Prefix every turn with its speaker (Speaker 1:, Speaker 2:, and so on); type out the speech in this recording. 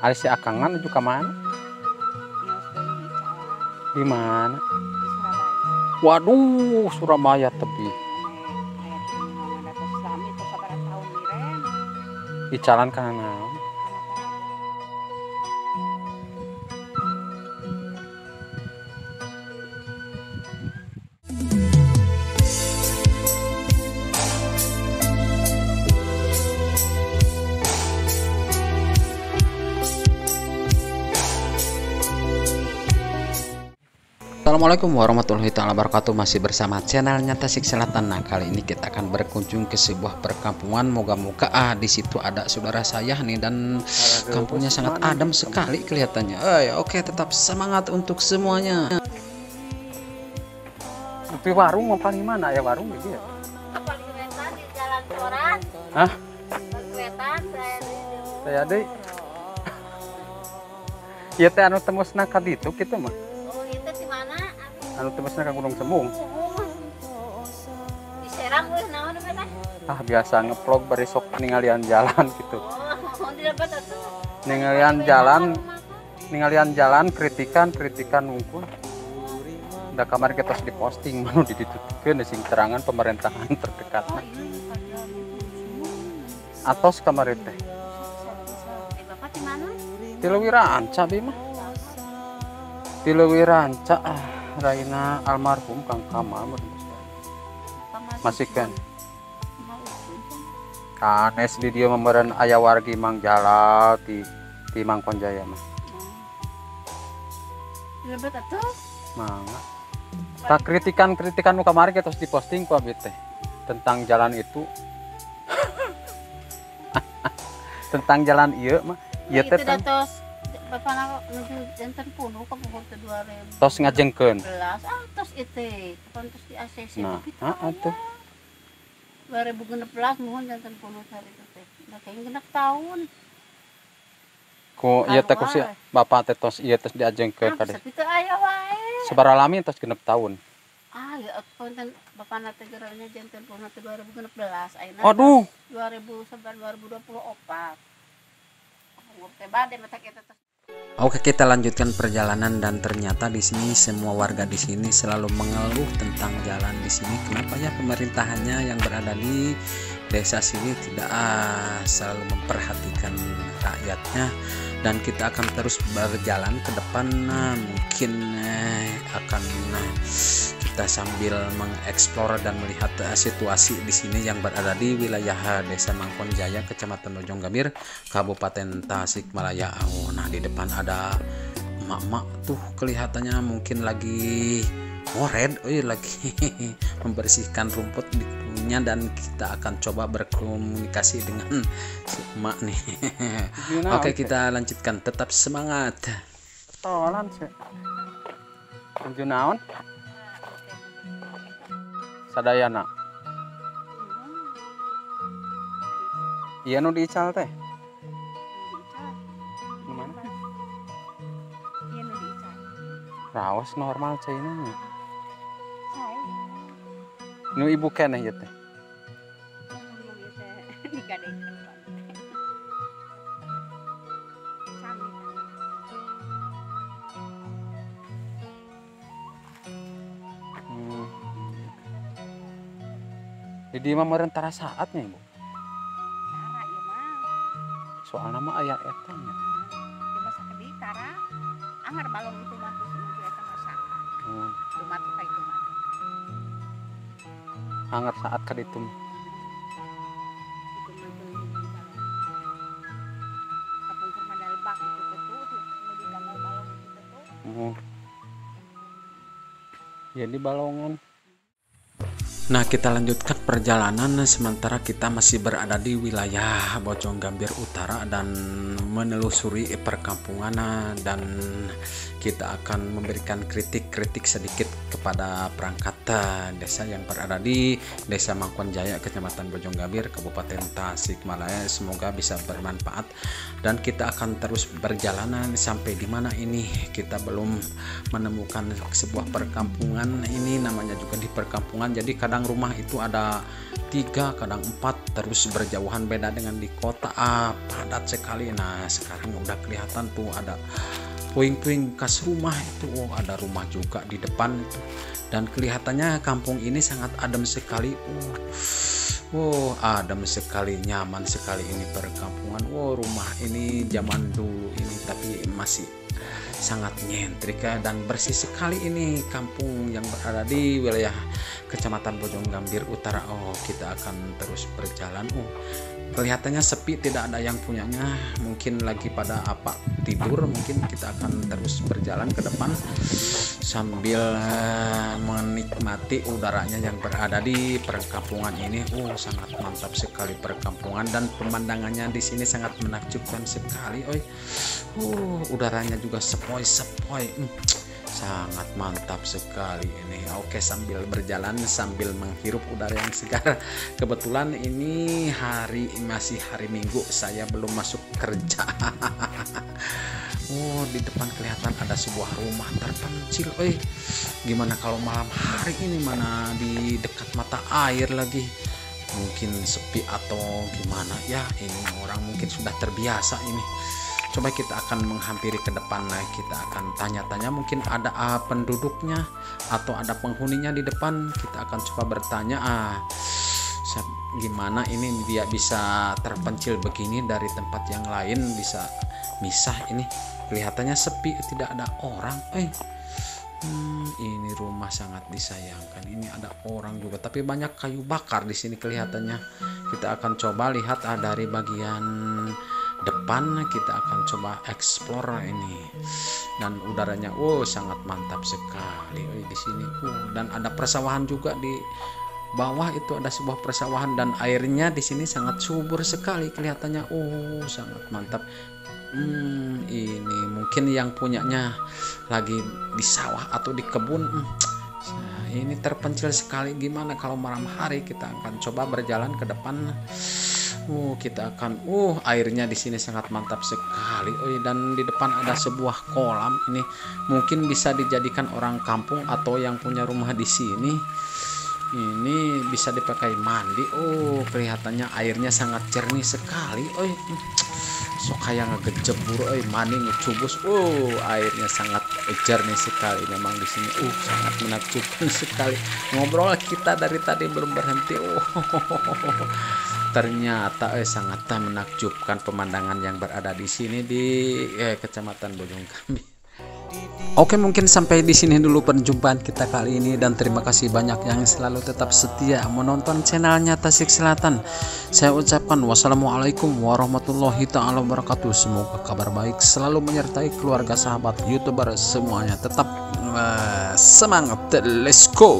Speaker 1: Ada si Akangan menuju ke mana? Di mana? Waduh, Surabaya tebi. Di jalan kana. Assalamualaikum warahmatullahi wabarakatuh. Masih bersama channel Nyata Sik Selatan. Nah, kali ini kita akan berkunjung ke sebuah perkampungan. Moga-moga di situ ada saudara saya nih, dan kampungnya sangat adem sekali kelihatannya. Oke, tetap semangat untuk semuanya. Tapi warung mau paling mana ya warung gitu ya?
Speaker 2: Paling wetan di Jalan Koran.
Speaker 1: Hah?
Speaker 2: Paling wetan
Speaker 1: Saya deh. Iya teh anu temusna ka ditu kitu mah.
Speaker 2: Oh, itu di mana?
Speaker 1: Anu temusna ka Gunung Sembung.
Speaker 2: Di Serang weh naon eta?
Speaker 1: Biasa ngevlog bari sok ningalian jalan gitu.
Speaker 2: Oh, di dapat atuh.
Speaker 1: Ningalian jalan kritikan unggul. Da kamar kita di posting manu ditutupkeun sing terangan pemerintahan terdekat. Atos kamar teh.
Speaker 2: Bapak di mana?
Speaker 1: Di Leuwi Ranca bi mah. Di Leuwi Ranca Raina almarhum Kang Kamal masih kan. Kanes di dia memberen aya wargi Mang Jalal di Mangkon Jaya mah.
Speaker 2: Di dapat atuh.
Speaker 1: Mangga. Tak kritikan nu kamari kita terus diposting ku abdi teh tentang jalan itu. Tentang jalan ieu mah. Ieu teh
Speaker 2: datos Bapak nuju janten punuh ka Bogor teh 2000.
Speaker 1: tos ngajengkeun.
Speaker 2: Tos itu. Kapan tos di ACC
Speaker 1: Nah, atuh.
Speaker 2: 2016 mohon janten punuh hari itu teh. Udah kayak genep tahun.
Speaker 1: Ku ieu teh ku si bapak teh tos ieu tos diajengkeun ka
Speaker 2: Tapi teu aya wae.
Speaker 1: sabaraha lami tos genep tahun.
Speaker 2: Ya konten Bapak teh geralnya janten punuh teh 2016 ayeuna.
Speaker 1: Aduh.
Speaker 2: 2024. Umur teh bade mata kita teh.
Speaker 1: Oke, kita lanjutkan perjalanan, dan ternyata di sini semua warga di sini selalu mengeluh tentang jalan di sini. Kenapa ya pemerintahannya yang berada di desa sini tidak selalu memperhatikan rakyatnya? Dan kita akan terus berjalan ke depan. Mungkin akan kita sambil mengeksplor dan melihat situasi di sini yang berada di wilayah Desa Mangkon Jaya, Kecamatan Bojonggambir, Kabupaten Tasikmalaya. Nah, di depan ada emak-emak tuh kelihatannya mungkin lagi ngored, lagi membersihkan rumput di kebunnya, dan kita akan coba berkomunikasi dengan si emak nih. Oke, kita lanjutkan, tetap semangat. Tolan sih. Tujuh naon? Sadayana. Iya nu diical teh. Gimana?
Speaker 2: Iya nu diical.
Speaker 1: Raos normal cina.
Speaker 2: Saya.
Speaker 1: Nu ibu keneh ieu teh.
Speaker 2: Digadekeun. Sami.
Speaker 1: Jadi mah meureun tara saatnya ibu.
Speaker 2: Tara ieu mah.
Speaker 1: Soalna mah aya eta nya.
Speaker 2: Di masa kedi tara. Anggar balong itu mah terus menuju eta masakan. Cuma tuh kayak cuma.
Speaker 1: Anggar saat ka ditu.
Speaker 2: Kapung kurma dalbak itu tuh menuju damel balong itu tuh.
Speaker 1: Ya di balongan. Nah, kita lanjutkan perjalanan sementara kita masih berada di wilayah Bojonggambir Utara dan menelusuri perkampungan, dan kita akan memberikan kritik sedikit kepada perangkat desa yang berada di Desa Mangkon Jaya, Kecamatan Bojonggambir, Kabupaten Tasikmalaya. Semoga bisa bermanfaat, dan kita akan terus berjalanan sampai di mana ini kita belum menemukan sebuah perkampungan. Ini namanya juga di perkampungan, jadi kadang kadang rumah itu ada 3, kadang 4, terus berjauhan, beda dengan di kota padat sekali. Nah sekarang udah kelihatan tuh ada puing-puing kas rumah itu. Ada rumah juga di depan itu, dan kelihatannya kampung ini sangat adem sekali. Adem sekali, nyaman sekali ini perkampungan. Rumah ini zaman dulu ini tapi masih sangat nyentrik dan bersih sekali ini kampung yang berada di wilayah Kecamatan Bojonggambir Utara. Kita akan terus berjalan. Kelihatannya sepi, tidak ada yang punyanya, mungkin lagi pada tidur. Mungkin kita akan terus berjalan ke depan sambil menikmati udaranya yang berada di perkampungan ini. Sangat mantap sekali perkampungan, dan pemandangannya di sini sangat menakjubkan sekali. Udaranya juga sepoi-sepoi, sangat mantap sekali ini. Oke, sambil berjalan sambil menghirup udara yang segar. Kebetulan ini masih hari Minggu, saya belum masuk kerja. Di depan kelihatan ada sebuah rumah terpencil. Gimana kalau malam hari ini, mana di dekat mata air lagi, mungkin sepi atau gimana ya. Ini orang mungkin sudah terbiasa ini. Coba kita akan menghampiri ke depan. Kita akan tanya-tanya, mungkin ada penduduknya atau ada penghuninya di depan. Kita akan coba bertanya, gimana ini dia bisa terpencil begini dari tempat yang lain, bisa misah ini. Kelihatannya sepi, tidak ada orang. Ini rumah sangat disayangkan. Ini ada orang juga, tapi banyak kayu bakar di sini kelihatannya. Kita akan coba lihat dari bagian depan, kita akan coba explore ini, dan udaranya sangat mantap sekali di sini. Dan ada persawahan juga di bawah itu, ada sebuah persawahan, dan airnya di sini sangat subur sekali kelihatannya. Sangat mantap. Ini mungkin yang punyanya lagi di sawah atau di kebun. Ini terpencil sekali. Gimana kalau malam hari? Kita akan coba berjalan ke depan. Kita akan airnya di sini sangat mantap sekali. Dan di depan ada sebuah kolam. Ini mungkin bisa dijadikan orang kampung atau yang punya rumah di sini. Ini bisa dipakai mandi. Kelihatannya airnya sangat jernih sekali. Sok kayak ngegejebur, mandi ngecubus. Airnya sangat jernih sekali memang di sini. Sangat menakjubkan sekali. Ngobrol kita dari tadi belum berhenti. Ternyata sangat menakjubkan pemandangan yang berada di sini di Kecamatan Bojonggambir. Oke, mungkin sampai di sini dulu perjumpaan kita kali ini, dan terima kasih banyak yang selalu tetap setia menonton channelnya Tasik Selatan. Saya ucapkan wassalamualaikum warahmatullahi taala wabarakatuh. Semoga kabar baik selalu menyertai keluarga, sahabat, YouTuber semuanya. Tetap semangat, let's go.